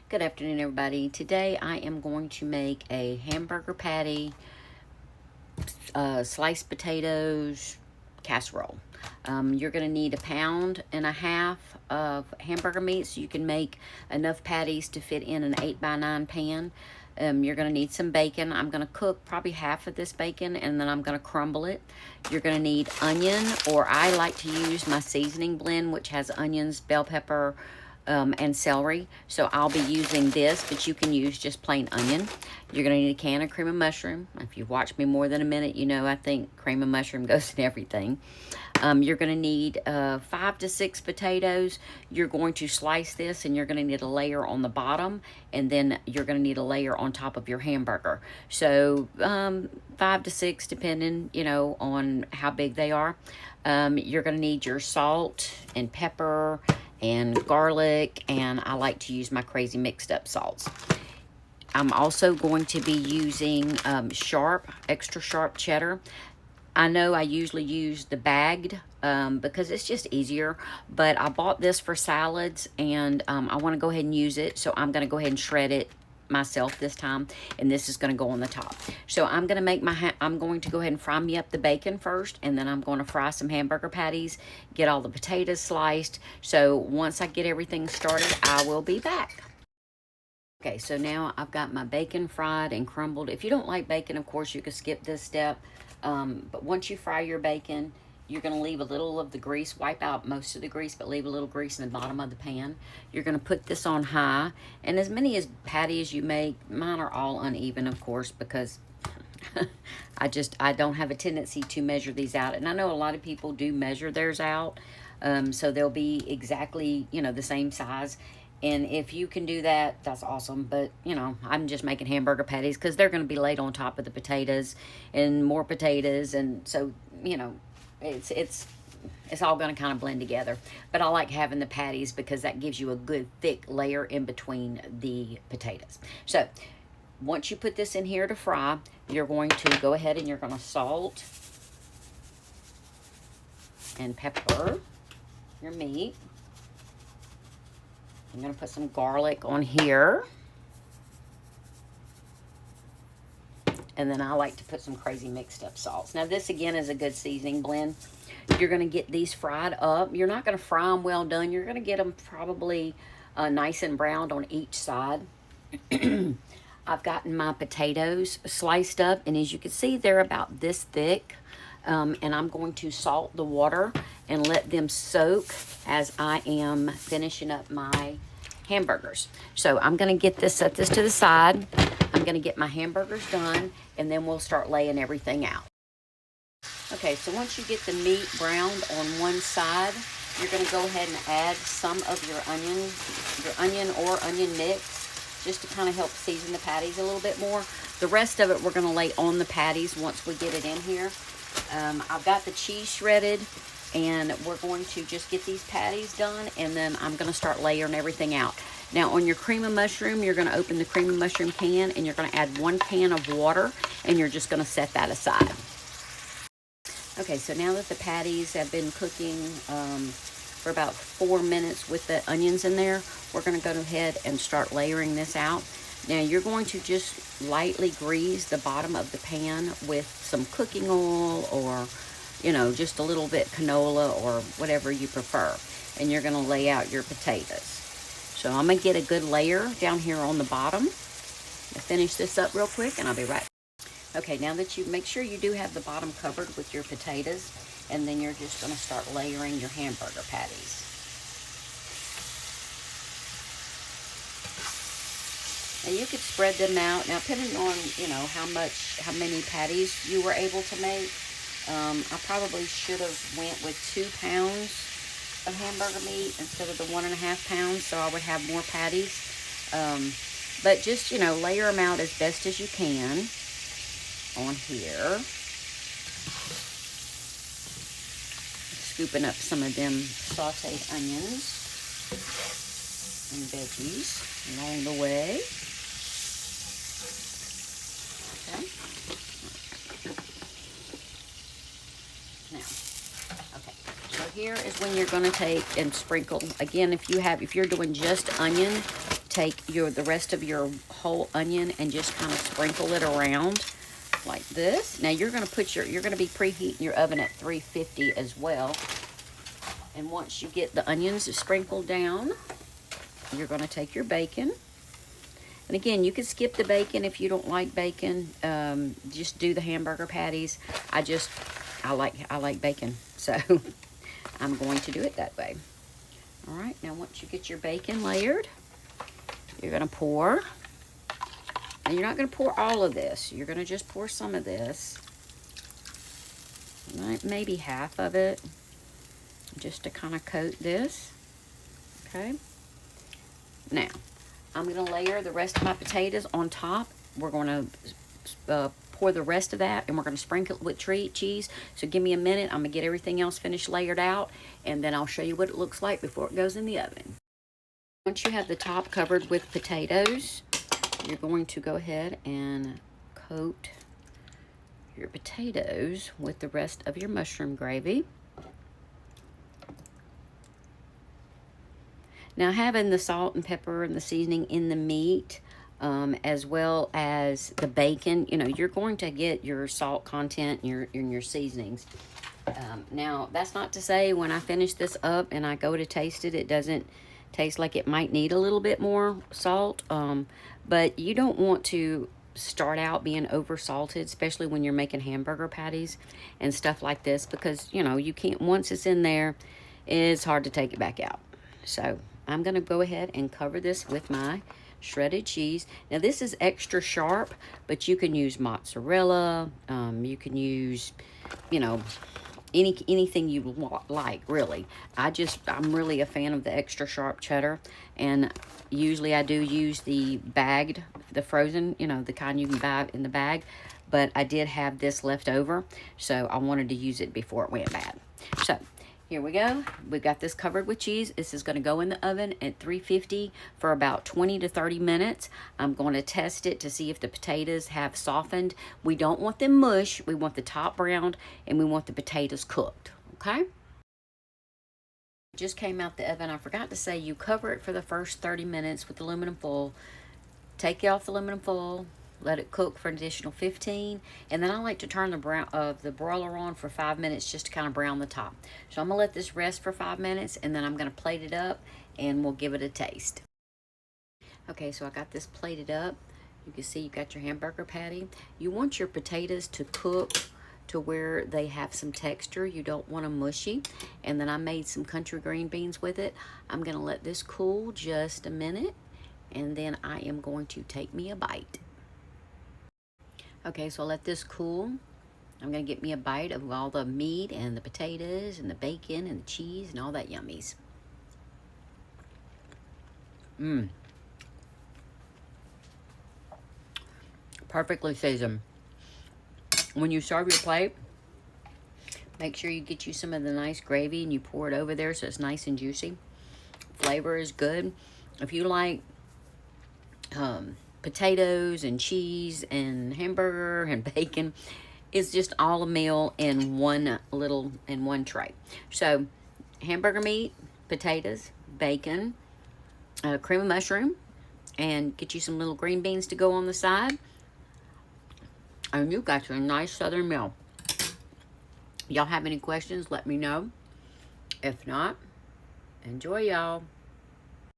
Good afternoon, everybody. Today I am going to make a hamburger patty, sliced potatoes, casserole. You're going to need 1.5 pounds of hamburger meat so you can make enough patties to fit in an 8x9 pan. You're going to need some bacon. I'm going to cook probably half of this bacon and then I'm going to crumble it. You're going to need onion, or I like to use my seasoning blend, which has onions, bell pepper, and celery. So I'll be using this, but you can use just plain onion. You're going to need a can of cream of mushroom. If you've watched me more than a minute, you know I think cream of mushroom goes in everything. You're going to need 5 to 6 potatoes. You're going to slice this and you're going to need a layer on the bottom, and then you're going to need a layer on top of your hamburger. So 5 to 6 depending, on how big they are. You're going to need your salt and pepper and garlic, and I like to use my crazy mixed up salts. I'm also going to be using extra sharp cheddar. I know I usually use the bagged because it's just easier, but I bought this for salads and I want to go ahead and use it, so I'm going to go ahead and shred it myself this time, and this is going to go on the top. So I'm going to make I'm going to go ahead and fry me up the bacon first, and then I'm going to fry some hamburger patties, get all the potatoes sliced. So once I get everything started, I will be back. Okay, so now I've got my bacon fried and crumbled. If you don't like bacon, of course, you could skip this step. But once you fry your bacon, you're going to leave a little of the grease, wipe out most of the grease, but leave a little grease in the bottom of the pan. You're going to put this on high, and as many as patties you make, mine are all uneven, of course, because I don't have a tendency to measure these out. And I know a lot of people do measure theirs out, so they'll be exactly, the same size. And if you can do that, that's awesome. But, I'm just making hamburger patties because they're going to be laid on top of the potatoes and more potatoes. And so, it's all going to kind of blend together. But I like having the patties because that gives you a good thick layer in between the potatoes. So once you put this in here to fry, you're going to go ahead and you're going to salt and pepper your meat. I'm going to put some garlic on here. And then I like to put some crazy mixed up salts. Now this again is a good seasoning blend. You're going to get these fried up. You're not going to fry them well done. You're going to get them probably nice and browned on each side. I've gotten my potatoes sliced up, and as you can see, they're about this thick. And I'm going to salt the water and let them soak as I am finishing up my hamburgers. So I'm going to set this to the side. I'm going to get my hamburgers done, and then we'll start laying everything out. Okay, so once you get the meat browned on one side, you're going to go ahead and add some of your onion or onion mix, just to kind of help season the patties a little bit more. The rest of it we're going to lay on the patties once we get it in here. I've got the cheese shredded, and we're going to just get these patties done, and then I'm going to start layering everything out. Now on your cream of mushroom, you're going to open the cream of mushroom can, and you're going to add 1 can of water, and you're just going to set that aside. Okay, so now that the patties have been cooking for about 4 minutes with the onions in there, we're going to go ahead and start layering this out. Now you're going to just lightly grease the bottom of the pan with some cooking oil, or, just a little bit canola or whatever you prefer. And you're going to lay out your potatoes. So I'm going to get a good layer down here on the bottom. I'll finish this up real quick and I'll be right back. Okay, now that you make sure you do have the bottom covered with your potatoes, and then you're just going to start layering your hamburger patties. Now you could spread them out. Now depending on, how many patties you were able to make, I probably should have went with 2 pounds of hamburger meat instead of the 1.5 pounds, so I would have more patties. But just, layer them out as best as you can on here. Scooping up some of them sauteed onions and veggies along the way. Okay. Now, okay. So here is when you're going to take and sprinkle. Again, if you're doing just onion, take the rest of your whole onion and just kind of sprinkle it around like this. Now you're going to be preheating your oven at 350 as well. And once you get the onions sprinkled down, you're going to take your bacon. And again, you can skip the bacon if you don't like bacon. Just do the hamburger patties. I like bacon, so I'm going to do it that way. All right, now once you get your bacon layered, you're going to pour. And you're not going to pour all of this. You're going to just pour some of this. Maybe half of it, just to kind of coat this. Okay. Now, I'm going to layer the rest of my potatoes on top. We're going to pour the rest of that, and we're going to sprinkle it with cheese. So give me a minute. I'm going to get everything else finished layered out, and then I'll show you what it looks like before it goes in the oven. Once you have the top covered with potatoes, you're going to go ahead and coat your potatoes with the rest of your mushroom gravy. Now, having the salt and pepper and the seasoning in the meat, as well as the bacon, you're going to get your salt content in your seasonings. Now, that's not to say when I finish this up and I go to taste it, it doesn't taste like it might need a little bit more salt. But you don't want to start out being over salted, especially when you're making hamburger patties and stuff like this, because, you can't, once it's in there, it's hard to take it back out. So I'm going to go ahead and cover this with my shredded cheese. Now, this is extra sharp, but you can use mozzarella. You can use, anything you like, really. I'm really a fan of the extra sharp cheddar, and usually I do use the frozen, the kind you can buy in the bag, but I did have this left over, so I wanted to use it before it went bad. So here we go. We've got this covered with cheese. This is going to go in the oven at 350 for about 20 to 30 minutes. I'm going to test it to see if the potatoes have softened. We don't want them mush. We want the top browned, and we want the potatoes cooked, okay? Just came out the oven. I forgot to say, you cover it for the first 30 minutes with aluminum foil. Take it off the aluminum foil. Let it cook for an additional 15, and then I like to turn the broiler on for 5 minutes just to kind of brown the top. So I'm gonna let this rest for 5 minutes, and then I'm gonna plate it up, and we'll give it a taste. Okay, so I got this plated up. You can see you got your hamburger patty. You want your potatoes to cook to where they have some texture. You don't want them mushy. And then I made some country green beans with it. I'm gonna let this cool just a minute, and then I am going to take me a bite. Okay, so I'll let this cool. I'm going to get me a bite of all the meat and the potatoes and the bacon and the cheese and all that yummies. Perfectly seasoned. When you serve your plate, make sure you get you some of the nice gravy and you pour it over there so it's nice and juicy. Flavor is good. If you like potatoes and cheese and hamburger and bacon, it's just all a meal in one tray. So hamburger meat, potatoes, bacon, cream of mushroom, and get you some little green beans to go on the side, and you got your nice southern meal. Y'all have any questions, let me know. If not, enjoy, y'all.